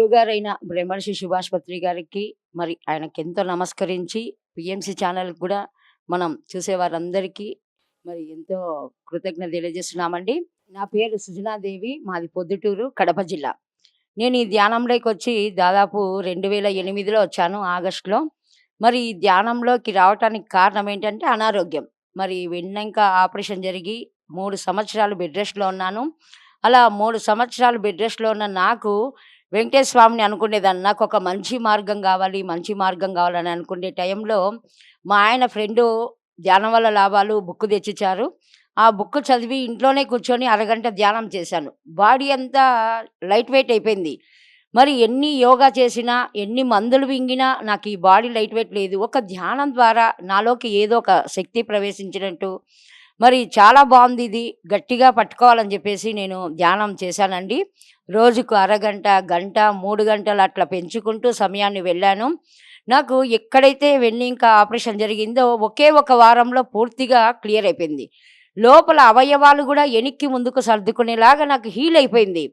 గురువుగారైన బ్రహ్మర్షి సుభాష్ పత్రి గారికి మరి ఆయనకెంతో నమస్కరించి పిఎంసి ఛానల్ కూడా మనం చూసేవారందరికీ మరి ఎంతో కృతజ్ఞత తెలియజేస్తున్నామండి. నా పేరు సుజనాదేవి. మాది పొద్దుటూరు, కడప జిల్లా. నేను ఈ ధ్యానంలోకొచ్చి దాదాపు 2008లో వచ్చాను ఆగస్టులో. మరి ఈ ధ్యానంలోకి రావటానికి కారణం ఏంటంటే అనారోగ్యం. మరి వెన్నెంక ఆపరేషన్ జరిగి 3 సంవత్సరాలు బెడ్ రెస్ట్‌లో ఉన్నాను. అలా 3 సంవత్సరాలు బెడ్ రెస్ట్‌లో ఉన్న నాకు వెంకటేశ్వర స్వామిని అనుకునేదాన్ని. నాకొక మంచి మార్గం గావాలి, మంచి మార్గం గావాలని అనుకునే టైంలో మా ఆయన ఫ్రెండు 'ధ్యానం వల్ల లాభాలు' బుక్ తెచ్చిచ్చారు. ఆ బుక్ చదివి ఇంట్లోనే కూర్చొని అరగంట ధ్యానం చేశాను. బాడీ అంతా లైట్ వెయిట్ అయిపోయింది. మరి ఎన్ని యోగా చేసినా, ఎన్ని మందులు మింగినా నాకు ఈ బాడీ లైట్ వెయిట్ లేదు. ఒక ధ్యానం ద్వారా నాలోకి ఏదో ఒక శక్తి ప్రవేశించినట్టు మరి చాలా బావుందిది. గట్టిగా పట్టుకోవాలని జెప్పేసి నేను ధ్యానం చేశానండి. రోజుకు అరగంట, గంట, 3 గంటలు అట్లా పెంచుకుంటూ సమయాన్ని వెళ్ళాను. నాకు ఎక్కడైతే వెన్నెముక ఆపరేషన్ జరిగిందో ఒకే ఒక వారంలో పూర్తిగా క్లియర్ అయిపోయింది. లోపల అవయవాలు గూడా ఎనిక్కి ముందుకు సర్దుకునేలాగా నాకు హీల్ అయిపోయింది.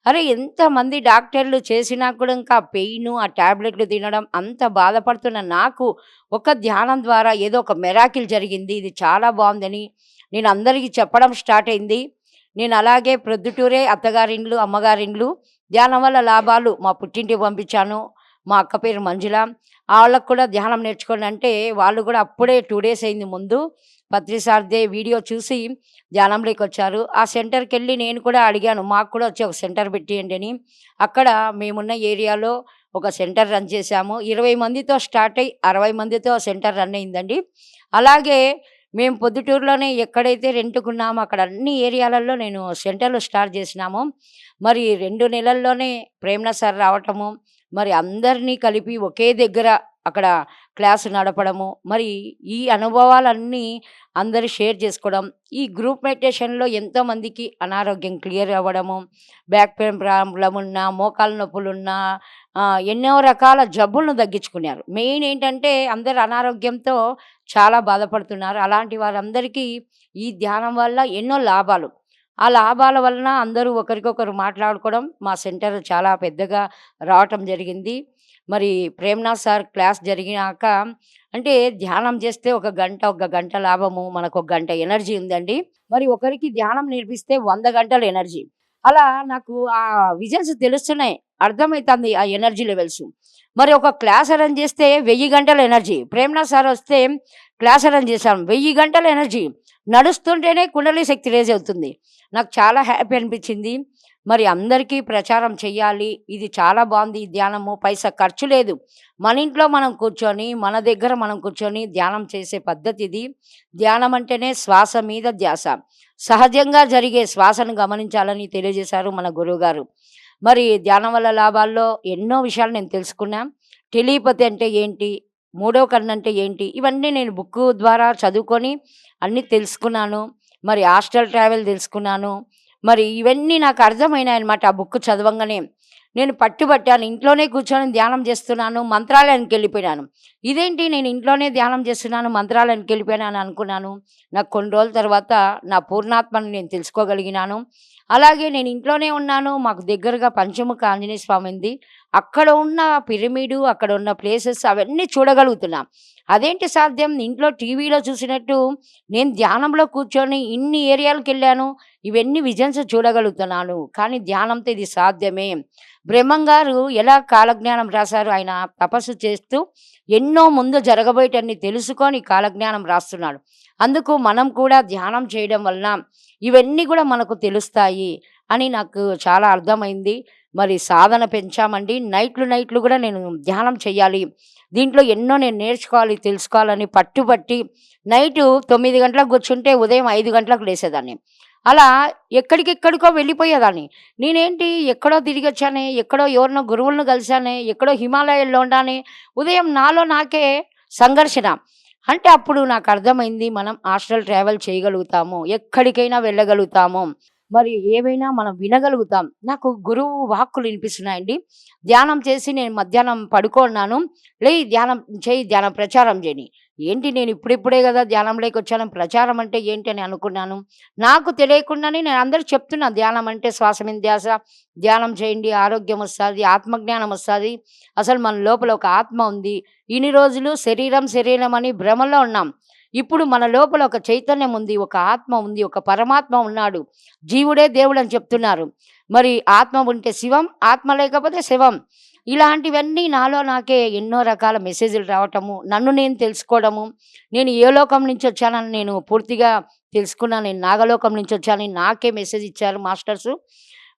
అరే! ఎంతమంది డాక్టర్లు చేసినా కూడా ఇంకా పెయిను, ఆ టాబ్లెట్‌లు తినడం అంత బాధపడుతున్న నాకు ఒక ధ్యానం ద్వారా ఏదో ఒక మిరాకిల్ జరిగింది. ఇది చాలా బావుందని నేను అందరికీ చెప్పడం స్టార్ట్ అయింది. నేను అలాగే ప్రొద్దుటూరే అత్తగారిండ్లు, అమ్మగారిండ్లు. ధ్యానం వల్ల లాభాలు మా పుట్టింటికి పంపించాను. మా అక్క పేరు మంజుల. ఆళ్ళకి కూడా ధ్యానం నేర్చుకోండి అంటే వాళ్ళు కూడా అప్పుడే 2 డేస్ అయింది ముందు. పత్రి సార్‌దే వీడియో చూసి ధ్యానంలోకొచ్చారు. ఆ సెంటర్‌కెళ్ళి నేను కూడా అడిగాను. మాకు కూడా వచ్చి ఒక సెంటర్ పెట్టియండి అని. అక్కడ మేమున్న ఏరియాలో ఒక సెంటర్ రన్ చేశాము. 20 మందితో స్టార్ట్ అయ్యి 60 మందితో సెంటర్ రన్ అయిందండి. అలాగే మేము పొద్దుటూరులోనే ఎక్కడైతే రెంట్‌కున్నామో అక్కడ అన్ని ఏరియాలలో నేను సెంటర్‌లు స్టార్ట్ చేసినాము. మరి 2 నెలల్లోనే ప్రేమనాథ్ సార్ రావటము, మరి అందరినీ కలిపి ఒకే దగ్గర అక్కడ క్లాస్ నడపడము, మరి ఈ అనుభవాలన్నీ అందరూ షేర్ చేసుకోవడం, ఈ గ్రూప్ మెడిటేషన్‌లో ఎంతోమందికి అనారోగ్యం క్లియర్ అవ్వడము, బ్యాక్ పెయిన్ ప్రాబ్లమ్ ఉన్నా, మోకాళ్ళ నొప్పులున్నా ఎన్నో రకాల జబ్బులను తగ్గించుకున్నారు. మెయిన్ ఏంటంటే అందరూ అనారోగ్యంతో చాలా బాధపడుతున్నారు. అలాంటి వారందరికీ ఈ ధ్యానం వల్ల ఎన్నో లాభాలు. ఆ లాభాల వలన అందరూ ఒకరికొకరు మాట్లాడుకోవడం, మా సెంటర్ చాలా పెద్దగా రావటం జరిగింది. మరి ప్రేమ్‌నాథ్ సార్ క్లాస్ జరిగినాక అంటే ధ్యానం చేస్తే ఒక గంట లాభము. మనకొక గంట ఎనర్జీ ఉందండి. మరి ఒకరికి ధ్యానం నేర్పిస్తే 100 గంటల ఎనర్జీ. అలా నాకు ఆ విజన్స్ తెలుస్తున్నాయి. అర్థమైతాంది ఆ ఎనర్జీ లెవెల్స్. మరి ఒక క్లాస్ అరేంజ్ చేస్తే 1000 గంటల ఎనర్జీ. ప్రేమ్‌నాథ్ సార్ వస్తే క్లాస్ అరేంజ్ చేశాం. 1000 గంటల ఎనర్జీ. నడుస్తుంటేనే కుండలి శక్తి రేజ్ అవుతుంది. నాకు చాలా హ్యాపీ అనిపించింది. మరి అందరికీ ప్రచారం చెయ్యాలి. ఇది చాలా బావుంది ఈ ధ్యానము. పైసా ఖర్చు లేదు. మన ఇంట్లో మనం కూర్చొని, మన దగ్గర మనం కూర్చొని ధ్యానం చేసే పద్ధతి ఇది. ధ్యానం అంటేనే శ్వాస మీద ధ్యాస. సహజంగా జరిగే శ్వాసను గమనించాలని తెలియజేశారు మన గురువుగారు. మరి ధ్యానం వల్ల లాభాల్లో ఎన్నో విషయాలు నేను తెలుసుకున్నా. టెలిపతి అంటే ఏంటి? మూడో కన్నంటే ఏంటి? ఇవన్నీ నేను బుక్కు ద్వారా చదువుకొని అన్నీ తెలుసుకున్నాను. మరి హాస్టల్ ట్రావెల్ తెలుసుకున్నాను. మరి ఇవన్నీ నాకు అర్థమైనాయనమాట ఆ బుక్ చదవంగానే. నేను పట్టుబట్టాను. ఇంట్లోనే కూర్చొని ధ్యానం చేస్తున్నాను. మంత్రాలయానికెళ్ళిపోయినాను. ఇదేంటి నేను ఇంట్లోనే ధ్యానం చేస్తున్నాను, మంత్రాలయానికెళ్ళిపోయానని అనుకున్నాను. నాకు కొన్ని రోజుల తర్వాత నా పూర్ణాత్మని నేను తెలుసుకోగలిగినాను. అలాగే నేను ఇంట్లోనే ఉన్నాను. మాకు దగ్గరగా పంచముఖ ఆంజనేయ స్వామి ఉంది. అక్కడ ఉన్న పిరమిడు, అక్కడ ఉన్న ప్లేసెస్ అవన్నీ చూడగలుగుతున్నా. అదేంటి సాధ్యం? ఇంట్లో టీవీలో చూసినట్టు నేను ధ్యానంలో కూర్చొని ఇన్ని ఏరియాలకెళ్ళాను. ఇవన్నీ విజన్స్ చూడగలుగుతున్నాను. కానీ ధ్యానంతో ఇది సాధ్యమే. బ్రహ్మంగారు ఎలా కాలజ్ఞానం రాశారు? ఆయన తపస్సు చేస్తూ ఎన్నో ముందు జరగబోయేటన్ని తెలుసుకొని కాలజ్ఞానం రాస్తున్నాడు. అందుకు మనం కూడా ధ్యానం చేయడం వలన ఇవన్నీ కూడా మనకు తెలుస్తాయి అని నాకు చాలా అర్థమైంది. మరి సాధన పెంచామండి. నైట్లు కూడా నేను ధ్యానం చెయ్యాలి. దీంట్లో ఎన్నో నేను నేర్చుకోవాలి, తెలుసుకోవాలని పట్టుబట్టి నైటు 9 గంటలకు కూర్చుంటే ఉదయం 5 గంటలకు లేసేదాన్ని. అలా ఎక్కడికెక్కడికో వెళ్ళిపోయేదాన్ని. నేనేంటి ఎక్కడో తిరిగొచ్చానే, ఎక్కడో ఎవరినో గురువులను కలిసానే, ఎక్కడో హిమాలయాల్లో ఉన్నానే, ఉదయం నాలో నాకే సంఘర్షణ. అంటే అప్పుడు నాకర్థమైంది మనం హాస్టల్ ట్రావెల్ చేయగలుగుతాము. ఎక్కడికైనా వెళ్ళగలుగుతాము. మరి ఏవైనా మనం వినగలుగుతాం. నాకు గురువు వాక్కులు వినిపిస్తున్నాయండి. ధ్యానం చేసి నేను మధ్యాహ్నం పడుకున్నాను. "లేయి ధ్యానం చెయ్యి, ధ్యానం ప్రచారం చేయని." ఏంటి నేను ఇప్పుడిప్పుడే గదా ధ్యానంలోకొచ్చాను. ప్రచారం అంటే ఏంటి అని అనుకున్నాను. నాకు తెలియకుండానే నేను అందరికి చెప్తున్నా ధ్యానం అంటే శ్వాస మీద ధ్యాస, ధ్యానం చేయండి ఆరోగ్యం వస్తాది, ఆత్మజ్ఞానం వస్తాది. అసలు మన లోపల ఒక ఆత్మ ఉంది. ఇన్ని రోజులు శరీరం, శరీరం అని భ్రమలో ఉన్నాం. ఇప్పుడు మన లోపల ఒక చైతన్యం ఉంది, ఒక ఆత్మ ఉంది, ఒక పరమాత్మ ఉన్నాడు. జీవుడే దేవుడని చెప్తున్నారు. మరి ఆత్మ ఉంటే శివం, ఆత్మ లేకపోతే శవం. ఇలాంటివన్నీ నాలో నాకే ఎన్నో రకాల మెసేజ్‌లు రావటము, నన్ను నేను తెలుసుకోవడము, నేను ఏ లోకం నుంచొచ్చానని నేను పూర్తిగా తెలుసుకున్నాను. నేను నాగలోకం నుంచొచ్చానని నాకే మెసేజ్ ఇచ్చారు మాస్టర్సు.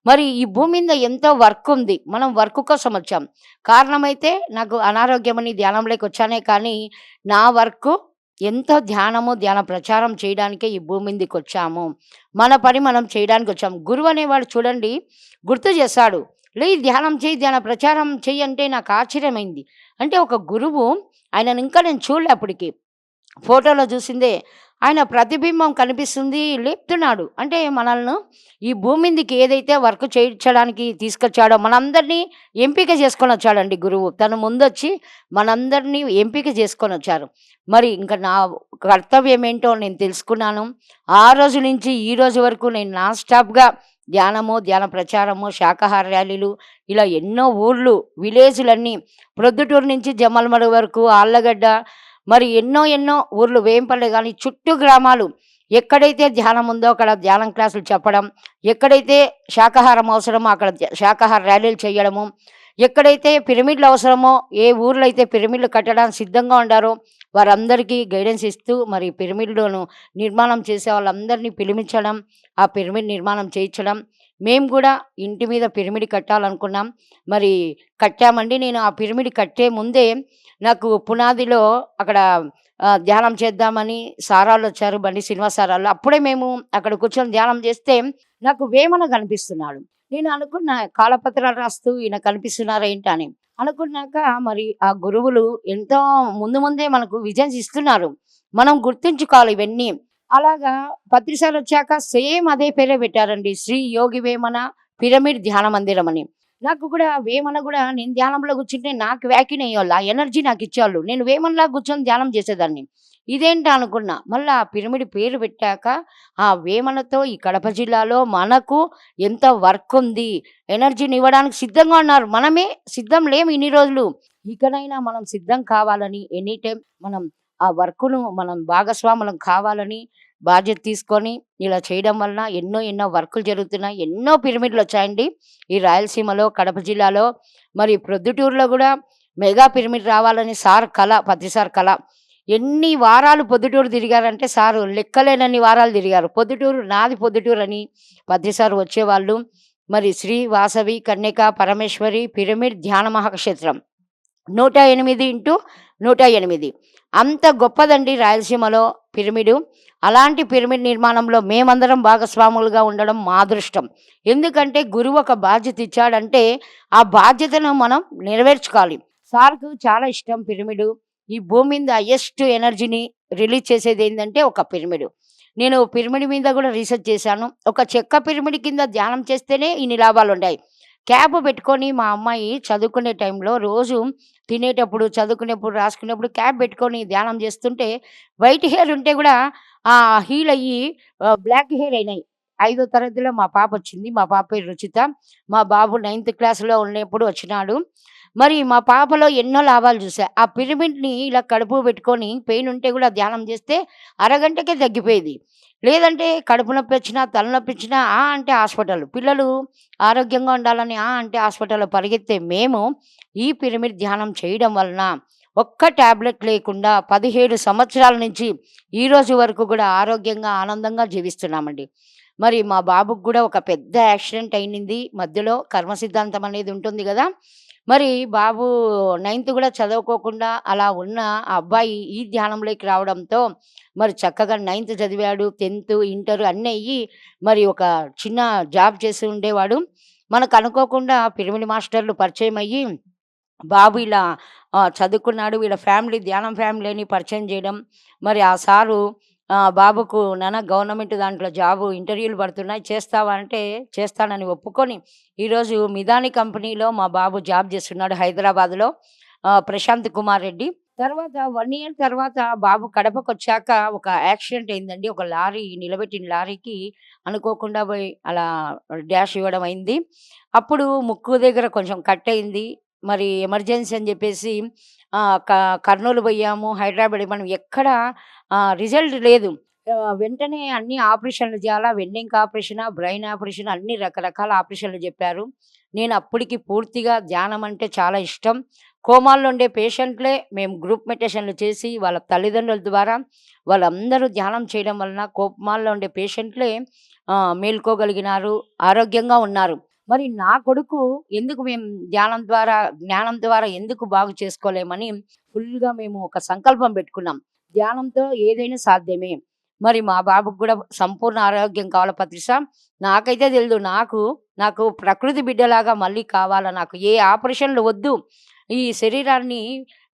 మరి ఈ భూమి మీద ఎంతో వర్క్ ఉంది. మనం వర్క్ కోసం వచ్చాం. కారణమైతే నాకు అనారోగ్యమని ధ్యానంలోకొచ్చానే కానీ, నా వర్కు ఎంతో ధ్యానము, ధ్యాన ప్రచారం చేయడానికే ఈ భూమి మీదకొచ్చాము. మన పని మనం చేయడానికొచ్చాం. గురువు అనేవాడు చూడండి గుర్తు చేశాడు. "లేయి ధ్యానం చెయ్యి, ధ్యాన ప్రచారం చెయ్యి" అంటే నాకు ఆశ్చర్యమైంది. అంటే ఒక గురువు ఆయనను ఇంకా నేను చూడలే అప్పటికి. ఫోటోలో చూసిందే. ఆయన ప్రతిబింబం కనిపిస్తుంది. లేపుతున్నాడు. అంటే మనల్ని ఈ భూమి మీదకి ఏదైతే వర్క్ చేయించడానికి తీసుకొచ్చాడో మనందరినీ ఎంపిక చేసుకొనొచ్చాడండి గురువు. తను ముందొచ్చి మనందరినీ ఎంపిక చేసుకొనొచ్చారు. మరి ఇంక నా కర్తవ్యం ఏంటో నేను తెలుసుకున్నాను. ఆ రోజు నుంచి ఈ రోజు వరకు నేను నాన్ స్టాప్‌గా ధ్యానము, ధ్యాన ప్రచారము, శాకాహార ర్యాలీలు ఇలా ఎన్నో ఊర్లు, విలేజులన్నీ ప్రొద్దుటూరు నుంచి జమ్మలమడుగు వరకు, ఆళ్ళగడ్డ మరి ఎన్నో ఎన్నో ఊర్లు వేంపల్లె గాని చుట్టూ గ్రామాలు ఎక్కడైతే ధ్యానం ఉందో అక్కడ ధ్యానం క్లాసులు చెప్పడం, ఎక్కడైతే శాకాహారం అవసరమో అక్కడ శాకాహార ర్యాలీలు చేయడము, ఎక్కడైతే పిరమిడ్లు అవసరమో, ఏ ఊర్లో అయితే పిరమిడ్లు కట్టడానికి సిద్ధంగా ఉండారో వారందరికీ గైడెన్స్ ఇస్తూ మరి పిరమిడ్లను నిర్మాణం చేసే వాళ్ళందరినీ పిలిపించడం, ఆ పిరమిడ్ నిర్మాణం చేయించడం. మేము కూడా ఇంటి మీద పిరమిడ్ కట్టాలనుకున్నాం. మరి కట్టామండి. నేను ఆ పిరమిడ్ కట్టే ముందే నాకు పునాదిలో అక్కడ ధ్యానం చేద్దామని సారాళ్ళొచ్చారు. బండి శ్రీనివాస్ సారాళ్ళు. అప్పుడే మేము అక్కడ కూర్చొని ధ్యానం చేస్తే నాకు వేమన కనిపిస్తున్నాడు. నేను అనుకున్నా కాలపత్రాలు రాస్తూ ఈయన కనిపిస్తున్నారేంటి అని. అనుకున్నాక మరి ఆ గురువులు ఎంతో ముందు ముందే మనకు విజన్స్ ఇస్తున్నారు. మనం గుర్తుంచుకోవాలి ఇవన్నీ. అలాగా పత్రిసారొచ్చాక సేమ్ అదే పేరే పెట్టారండి. శ్రీ యోగి వేమన పిరమిడ్ ధ్యాన మందిరం అని. నాకు కూడా వేమన గూడా నేను ధ్యానంలో కూర్చుంటే నాకు వ్యాఖ్యానయ్యేవాళ్ళు. ఆ ఎనర్జీ నాకిచ్చేవాళ్ళు. నేను వేమనలాగా కూర్చొని ధ్యానం చేసేదాన్ని. ఇదేంటా అనుకున్నా. మళ్ళా ఆ పిరమిడ్ పేరు పెట్టాక ఆ వేమనతో ఈ కడప జిల్లాలో మనకు ఎంత వర్కుంది. ఎనర్జీనివ్వడానికి సిద్ధంగా ఉన్నారు. మనమే సిద్ధం లేము ఇన్ని రోజులు. ఇకనైనా మనం సిద్ధం కావాలని ఎనీ టైమ్ మనం ఆ వర్కును మనం భాగస్వాములం కావాలని బాధ్యత తీసుకొని ఇలా చేయడం వలన ఎన్నో ఎన్నో వర్కులు జరుగుతున్నాయి. ఎన్నో పిరమిడ్‌లొచ్చాయండి. ఈ రాయలసీమలో, కడప జిల్లాలో మరి ప్రొద్దుటూరులో గూడా మెగా పిరమిడ్ రావాలని సార్ కల, పత్రి సార్ కల. ఎన్ని వారాలు పొద్దుటూరు తిరిగారంటే సారు లెక్కలేనన్ని వారాలు తిరిగారు. పొద్దుటూరు నాది పొద్దుటూరని పత్రి సార్ వచ్చేవాళ్ళు. మరి శ్రీ వాసవి కన్యక పరమేశ్వరి పిరమిడ్ ధ్యాన మహాక్షేత్రం. 108/108 అంత గొప్పదండి రాయలసీమలో పిరమిడు. అలాంటి పిరమిడ్ నిర్మాణంలో మేమందరం భాగస్వాములుగా ఉండడం మా అదృష్టం. ఎందుకంటే గురువు ఒక బాధ్యత ఇచ్చాడంటే, ఆ బాధ్యతను మనం నెరవేర్చుకోవాలి. సార్‌కు చాలా ఇష్టం పిరమిడు. ఈ భూమి మీద హైయెస్ట్ ఎనర్జీని రిలీజ్ చేసేదేందంటే ఒక పిరమిడు. నేను పిరమిడ్ మీద గూడా రీసెర్చ్ చేశాను. ఒక చెక్క పిరమిడ్ కింద ధ్యానం చేస్తేనే ఇన్ని లాభాలుంటాయి. క్యాప్ పెట్టుకొని మా అమ్మాయి చదువుకునే టైంలో రోజు తినేటప్పుడు, చదువుకునేప్పుడు, రాసుకునేప్పుడు క్యాప్ పెట్టుకొని ధ్యానం చేస్తుంటే వైట్ హెయిర్ ఉంటే గూడా హీల్ అయ్యి బ్లాక్ హెయిర్ అయినాయి. ఐదో తరగతిలో మా పాపొచ్చింది. మా పాప పేరు రుచిత. మా బాబు నైన్త్ క్లాస్‌లో ఉన్నప్పుడు వచ్చినాడు. మరి మా పాపలో ఎన్నో లాభాలు చూసా. ఆ పిరమిడ్‌ని ఇలా కడుపు పెట్టుకొని పెయిన్ ఉంటే గూడా ధ్యానం చేస్తే అరగంటకే తగ్గిపోయేది. లేదంటే కడుపు నొప్పొచ్చినా, తలనొప్పొచ్చినా అంటే హాస్పిటల్. పిల్లలు ఆరోగ్యంగా ఉండాలని అంటే హాస్పిటల్‌లో పరిగెత్తే మేము ఈ పిరమిడ్ ధ్యానం చేయడం వలన ఒక్క టాబ్లెట్ లేకుండా 17 సంవత్సరాల నుంచి ఈ రోజు వరకు గూడా ఆరోగ్యంగా, ఆనందంగా జీవిస్తున్నామండి. మరి మా బాబుకి గూడా ఒక పెద్ద యాక్సిడెంట్ అయింది మధ్యలో. కర్మ సిద్ధాంతం అనేది ఉంటుంది గదా! మరి బాబు నైన్త్ గూడా చదువుకోకుండా అలా ఉన్న ఆ అబ్బాయి ఈ ధ్యానంలోకి రావడంతో మరి చక్కగా నైన్త్ చదివాడు. 10థ్, ఇంటర్ అన్నీ అయ్యి మరి ఒక చిన్న జాబ్ చేసి ఉండేవాడు. మనకు అనుకోకుండా పిరమిడ్ మాస్టర్‌లు పరిచయం అయ్యి బాబు ఇలా చదువుకున్నాడు. వీళ్ళ ఫ్యామిలీ ధ్యానం ఫ్యామిలీ అని పరిచయం చేయడం. మరి ఆ సారు బాబుకు నాన్న గవర్నమెంట్ దాంట్లో జాబు ఇంటర్వ్యూలు పడుతున్నాయి చేస్తావా అంటే, చేస్తానని ఒప్పుకొని, ఈరోజు మిదాని కంపెనీలో మా బాబు జాబ్ చేస్తున్నాడు హైదరాబాద్‌లో. ప్రశాంత్ కుమార్ రెడ్డి. తర్వాత 1 ఇయర్ తర్వాత బాబు కడపకొచ్చాక ఒక యాక్సిడెంట్ అయిందండి. ఒక లారీ నిలబెట్టిన లారీకి అనుకోకుండా పోయి అలా డాష్ ఇవ్వడం అయింది. అప్పుడు ముక్కు దగ్గర కొంచెం కట్ అయింది. మరి ఎమర్జెన్సీ అని చెప్పేసి ఆహ్, క కర్నూలు పోయాము, హైదరాబాద్ మనం ఎక్కడ రిజల్ట్ లేదు. వెంటనే అన్ని ఆపరేషన్‌లు చేయాలా, వెన్నెంక ఆపరేషనా, బ్రెయిన్ ఆపరేషన్ అన్ని రకరకాల ఆపరేషన్‌లు చెప్పారు. నేను అప్పటికి పూర్తిగా ధ్యానం అంటే చాలా ఇష్టం. కోమాల్లో ఉండే పేషెంట్‌లే మేము గ్రూప్ మెడిటేషన్‌లు చేసి వాళ్ళ తల్లిదండ్రుల ద్వారా వాళ్ళందరూ ధ్యానం చేయడం వలన కోమాల్లో ఉండే పేషెంట్‌లే మేల్కోగలిగినారు, ఆరోగ్యంగా ఉన్నారు. మరి నా కొడుకు ఎందుకు మేము ధ్యానం ద్వారా, జ్ఞానం ద్వారా ఎందుకు బాగు చేసుకోలేమని ఫుల్‌గా మేము ఒక సంకల్పం పెట్టుకున్నాం. ధ్యానంతో ఏదైనా సాధ్యమే. మరి మా బాబుకి గూడా సంపూర్ణ ఆరోగ్యం కావాలా పత్రిస. నాకైతే తెలీదు. నాకు ప్రకృతి బిడ్డలాగా మళ్ళీ కావాలా, నాకు ఏ ఆపరేషన్‌లు వద్దు. ఈ శరీరాన్ని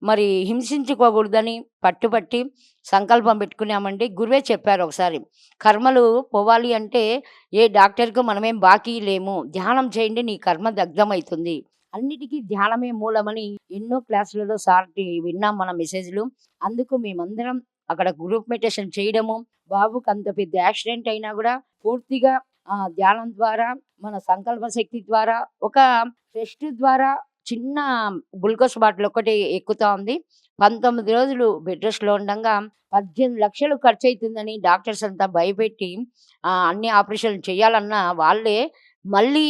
మరి హింసించుకోకూడదని పట్టుబట్టి సంకల్పం పెట్టుకున్నామండి. గురువే చెప్పారు ఒకసారి. కర్మలు పోవాలి అంటే ఏ డాక్టర్‌కి మనమేం బాకీ లేము. ధ్యానం చేయండి నీ కర్మ దగ్ధమైతుంది. అన్నిటికి ధ్యానమే మూలమని ఎన్నో క్లాసులలో సార్‌టి విన్నాం మన మెసేజ్‌లు. అందుకు మేమందరం అక్కడ గ్రూప్ మెడిటేషన్ చేయడము, బాబుకి అంత పెద్ద యాక్సిడెంట్ అయినా గూడా పూర్తిగా ధ్యానం ద్వారా, మన సంకల్ప శక్తి ద్వారా, ఒక టెస్ట్ ద్వారా చిన్న గ్లూకోజ్ బాటిల్ ఒక్కటి ఎక్కుతా ఉంది. 19 రోజులు బెడ్ రెస్ట్‌లో ఉండంగా 18,00,000 ఖర్చయితుందని డాక్టర్స్ అంతా భయపెట్టి అన్ని ఆపరేషన్‌లు చేయాలన్నా వాళ్ళే మళ్ళీ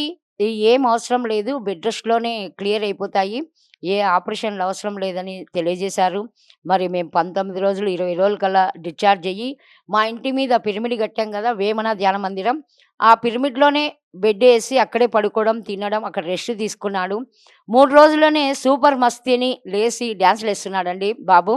ఏం అవసరం లేదు, బెడ్ రెస్ట్‌లోనే క్లియర్ అయిపోతాయి, ఏ ఆపరేషన్‌లు అవసరం లేదని తెలియజేశారు. మరి మేము 19 రోజులు, 20 రోజులకల్లా డిశ్చార్జ్ అయ్యి, మా ఇంటి మీద పిరమిడ్ కట్టాం గదా! వేమన ధ్యాన మందిరం. ఆ పిరమిడ్‌లోనే బెడ్డేసి అక్కడే పడుకోవడం, తినడం, అక్కడ రెస్ట్ తీసుకున్నాడు. 3 రోజుల్లోనే సూపర్ మస్తీ అని లేసి డాన్సులేస్తున్నాడండి బాబు.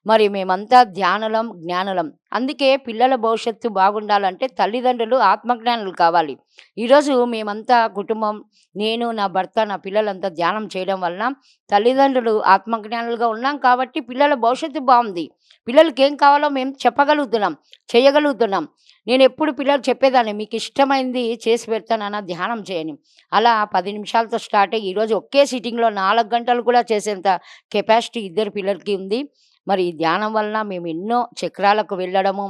మరి మేమంతా ధ్యానులం, జ్ఞానులం. అందుకే పిల్లల భవిష్యత్తు బాగుండాలంటే తల్లిదండ్రులు ఆత్మజ్ఞానులు కావాలి. ఈరోజు మేమంతా కుటుంబం, నేను, నా భర్త, నా పిల్లలంతా ధ్యానం చేయడం వలన తల్లిదండ్రులు ఆత్మజ్ఞానులుగా ఉన్నాం కాబట్టి పిల్లల భవిష్యత్తు బావుంది. పిల్లలకేం కావాలో మేము చెప్పగలుగుతున్నాం, చేయగలుగుతున్నాం. నేనెప్పుడు పిల్లలకు చెప్పేదాన్ని, మీకిష్టమైంది చేసి పెడతా నాన్న ధ్యానం చేయని. అలా 10 నిమిషాలతో స్టార్ట్ అయ్యి ఈరోజు ఒకే సిట్టింగ్‌లో 4 గంటలు కూడా చేసేంత కెపాసిటీ ఇద్దరు పిల్లలకి ఉంది. మరి ఈ ధ్యానం వలన మేము ఎన్నో చక్రాలకు వెళ్ళడము,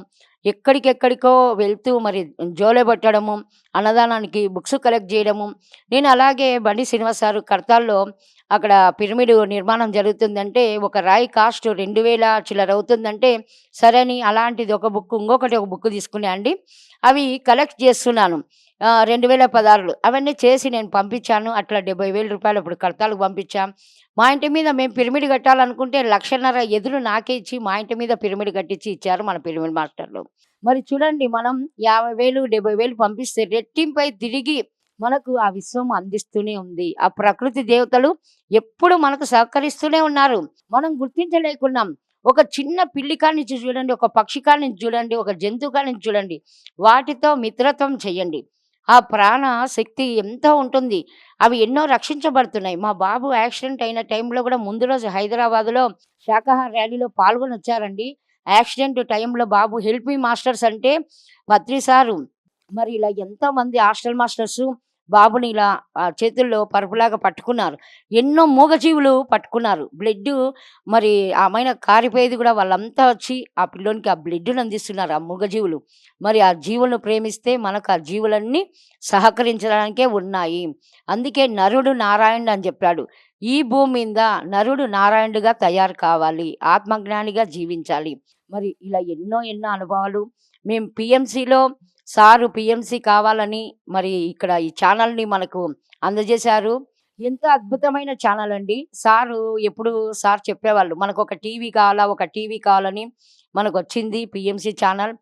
ఎక్కడికెక్కడికో వెళ్తూ మరి జోలెబట్టడము, అన్నదానానికి బుక్స్ కలెక్ట్ చేయడము. నేను అలాగే బండి శ్రీనివాస్ సారు కడతాల్లో అక్కడ పిరమిడ్ నిర్మాణం జరుగుతుందంటే, ఒక రాయి కాస్ట్ 2000 చిల్లర అవుతుందంటే, సరే అని అలాంటిది ఒక బుక్, ఇంకొకటి ఒక బుక్ తీసుకున్నా అండి. అవి కలెక్ట్ చేస్తున్నాను. 2016లో అవన్నీ చేసి నేను పంపించాను. అట్లా రూ. 70,000 ఇప్పుడు కడతాలకు పంపించా. మా ఇంటి మీద మేము పిరమిడ్ కట్టాలనుకుంటే 1,50,000 ఎదురు నాకే ఇచ్చి మా ఇంటి మీద పిరమిడ్ కట్టించి ఇచ్చారు మన పిరమిడ్ మాస్టర్లు. మరి చూడండి మనం 50,000, 70,000 పంపిస్తే రెట్టింపై తిరిగి మనకు ఆ విశ్వం అందిస్తూనే ఉంది. ఆ ప్రకృతి దేవతలు ఎప్పుడు మనకు సహకరిస్తూనే ఉన్నారు. మనం గుర్తించలేకున్నాం. ఒక చిన్న పిల్లి కాడ నుంచి చూడండి, ఒక పక్షి కాడ నుంచి చూడండి, ఒక జంతువు కాడ నుంచి చూడండి. వాటితో మిత్రత్వం చేయండి. ఆ ప్రాణ శక్తి ఎంతో ఉంటుంది. అవి ఎన్నో రక్షించబడుతున్నాయి. మా బాబు యాక్సిడెంట్ అయిన టైంలో గూడా ముందు రోజు హైదరాబాద్‌లో శాకాహార ర్యాలీలో పాల్గొనొచ్చారండి. యాక్సిడెంట్ టైంలో బాబు హెల్ప్ మీ మాస్టర్స్ అంటే పత్రి సారు మరి ఇలా ఎంతోమంది హాస్టల్ మాస్టర్సు బాబుని ఇలా చేతుల్లో పరుపులాగా పట్టుకున్నారు. ఎన్నో మూగజీవులు పట్టుకున్నారు. బ్లడ్డు మరి ఆమైన కారిపోయేది గూడా వాళ్ళంతా వచ్చి ఆ పిల్లోనికి ఆ బ్లడ్‌ని అందిస్తున్నారు ఆ మూగజీవులు. మరి ఆ జీవులను ప్రేమిస్తే మనకు ఆ జీవులన్నీ సహకరించడానికే ఉన్నాయి. అందుకే నరుడు నారాయణుడు అని చెప్పాడు. ఈ భూమి మీద నరుడు నారాయణుడిగా తయారు కావాలి. ఆత్మజ్ఞానిగా జీవించాలి. మరి ఇలా ఎన్నో ఎన్నో అనుభవాలు మేము పీఎంసీలో సారు పీఎంసీ కావాలని మరి ఇక్కడ ఈ ఛానల్‌ని మనకు అందజేశారు. ఎంతో అద్భుతమైన ఛానల్ అండి. ఎప్పుడు సార్ చెప్పేవాళ్ళు, "మనకొక టీవీ కావాలా, ఒక టీవీ కావాలని." మనకొచ్చింది పీఎంసీ ఛానల్.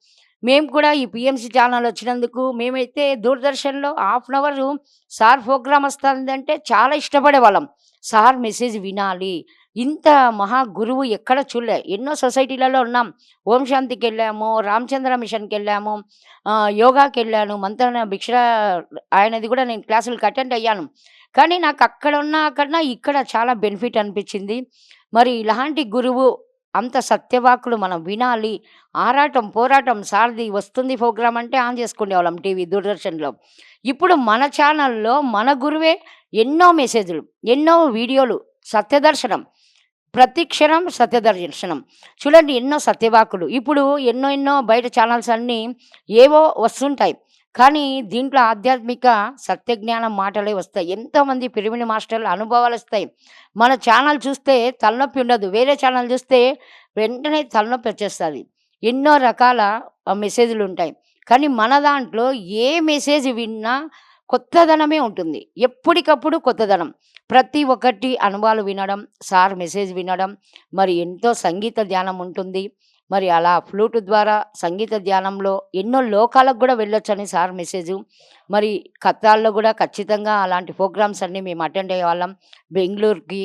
మేము కూడా ఈ పీఎంసీ ఛానల్ వచ్చినందుకు మేమైతే దూరదర్శన్‌లో half an hour sir program వస్తుందంటే చాలా ఇష్టపడేవాళ్ళం. సార్ మెసేజ్ వినాలి. ఇంత మహా గురువు ఎక్కడ చూడలే. ఎన్నో సొసైటీలలో ఉన్నాం. ఓం శాంతికెళ్ళాము, రామచంద్ర మిషన్‌కెళ్ళాము, యోగాకెళ్ళాను, మంత్రాన భిక్ష ఆయనది కూడా నేను క్లాసులకి అటెండ్ అయ్యాను. కానీ నాకు అక్కడ కన్నా ఇక్కడ చాలా బెనిఫిట్ అనిపించింది. మరి ఇలాంటి గురువు అంత సత్యవాకులు మనం వినాలి. ఆరాటం, పోరాటం సార్‌ది వస్తుంది ప్రోగ్రామ్ అంటే ఆన్ చేసుకునేవాళ్ళం టీవీ, దూరదర్శన్‌లో. ఇప్పుడు మన ఛానల్‌లో మన గురువే ఎన్నో మెసేజ్‌లు, ఎన్నో వీడియోలు, సత్యదర్శనం. ప్రతి క్షణం సత్యదర్శనం. చూడండి ఎన్నో సత్యవాకులు. ఇప్పుడు ఎన్నో ఎన్నో బయట ఛానల్స్ అన్నీ ఏవో వస్తుంటాయి. కానీ దీంట్లో ఆధ్యాత్మిక సత్యజ్ఞానం మాటలే వస్తాయి. ఎంతోమంది పిరమిడ్ మాస్టర్ల అనుభవాలొస్తాయి. మన ఛానల్ చూస్తే తలనొప్పి ఉండదు. వేరే ఛానల్ చూస్తే వెంటనే తలనొప్పి వచ్చేస్తది. ఎన్నో రకాల మెసేజ్‌లుంటాయి. కానీ మన దాంట్లో ఏ మెసేజ్ విన్నా కొత్తదనమే ఉంటుంది. ఎప్పటికప్పుడు కొత్తదనం. ప్రతి ఒక్కటి అనుభవాలు వినడం, సార్ మెసేజ్ వినడం, మరి ఎంతో సంగీత ధ్యానం ఉంటుంది. మరి అలా ఫ్లూట్ ద్వారా సంగీత ధ్యానంలో ఎన్నో లోకాలకు గూడా వెళ్ళొచ్చని సార్ మెసేజు. మరి కత్తాల్లో గూడా ఖచ్చితంగా అలాంటి ప్రోగ్రామ్స్ అన్నీ మేము అటెండ్ అయ్యేవాళ్ళం. బెంగుళూరుకి,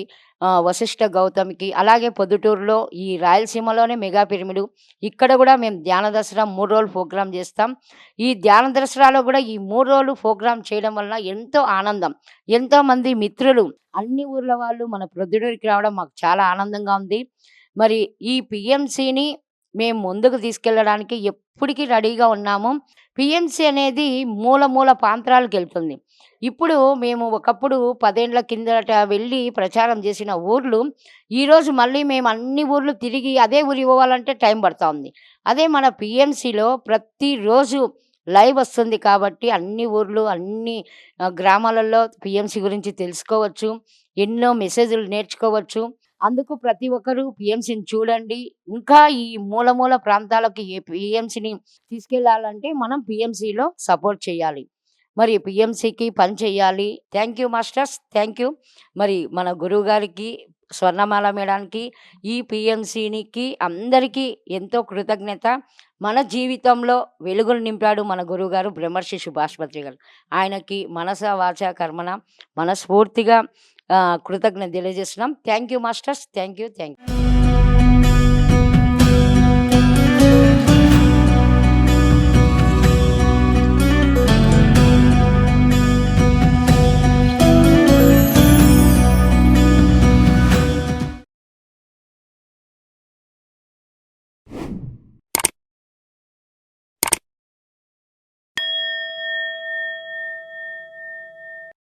వశిష్ఠ గౌతమికి, అలాగే పొద్దుటూరులో ఈ రాయలసీమలోనే మెగా పిరమిడు. ఇక్కడ గూడా మేము ధ్యాన దసరా 3 రోజులు ప్రోగ్రామ్ జేస్తాం. ఈ ధ్యాన దసరాలో గూడా ఈ 3 రోజులు ప్రోగ్రామ్ చేయడం వలన ఎంతో ఆనందం. ఎంతోమంది మిత్రులు అన్ని ఊర్ల వాళ్ళు మన ప్రొద్దుటూరుకి రావడం మాకు చాలా ఆనందంగా ఉంది. మరి ఈ పీఎంసీని మేము ముందుకు తీసుకెళ్ళడానికి ఎప్పటికి రెడీగా ఉన్నాము. పీఎంసీ అనేది మూల మూల ప్రాంతాలకెళ్తుంది. ఇప్పుడు మేము ఒకప్పుడు 10 ఏండ్ల కిందట వెళ్ళి ప్రచారం చేసిన ఊర్లు, ఈరోజు మళ్ళీ మేము అన్ని ఊర్లు తిరిగి అదే ఊరికి పోవాలంటే టైం పడతా ఉంది. అదే మన పీఎంసీలో ప్రతిరోజు లైవ్ వస్తుంది కాబట్టి అన్ని ఊర్లు, అన్ని గ్రామాలలో పీఎంసీ గురించి తెలుసుకోవచ్చు. ఎన్నో మెసేజ్‌లు నేర్చుకోవచ్చు. అందుకు ప్రతి ఒక్కరు పీఎంసీని చూడండి. ఇంకా ఈ మూల మూల ప్రాంతాలకి ఈ పీఎంసీని తీసుకెళ్ళాలంటే మనం పీఎంసీలో సపోర్ట్ చేయాలి. మరి పీఎంసీకి పని చేయాలి. Thank you masters. Thank you. మరి మన గురువుగారికి, స్వర్ణమాల మేడానికి, ఈ పీఎంసీనికి అందరికీ ఎంతో కృతజ్ఞత. మన జీవితంలో వెలుగులు నింపాడు మన గురువుగారు బ్రహ్మర్షి సుభాష్ పత్రి గారు. ఆయనకి మనస, వాచ, కర్మణ మనస్ఫూర్తిగా కృతజ్ఞత తెలియజేస్తున్నాం. Thank you masters. Thank you. Thank you.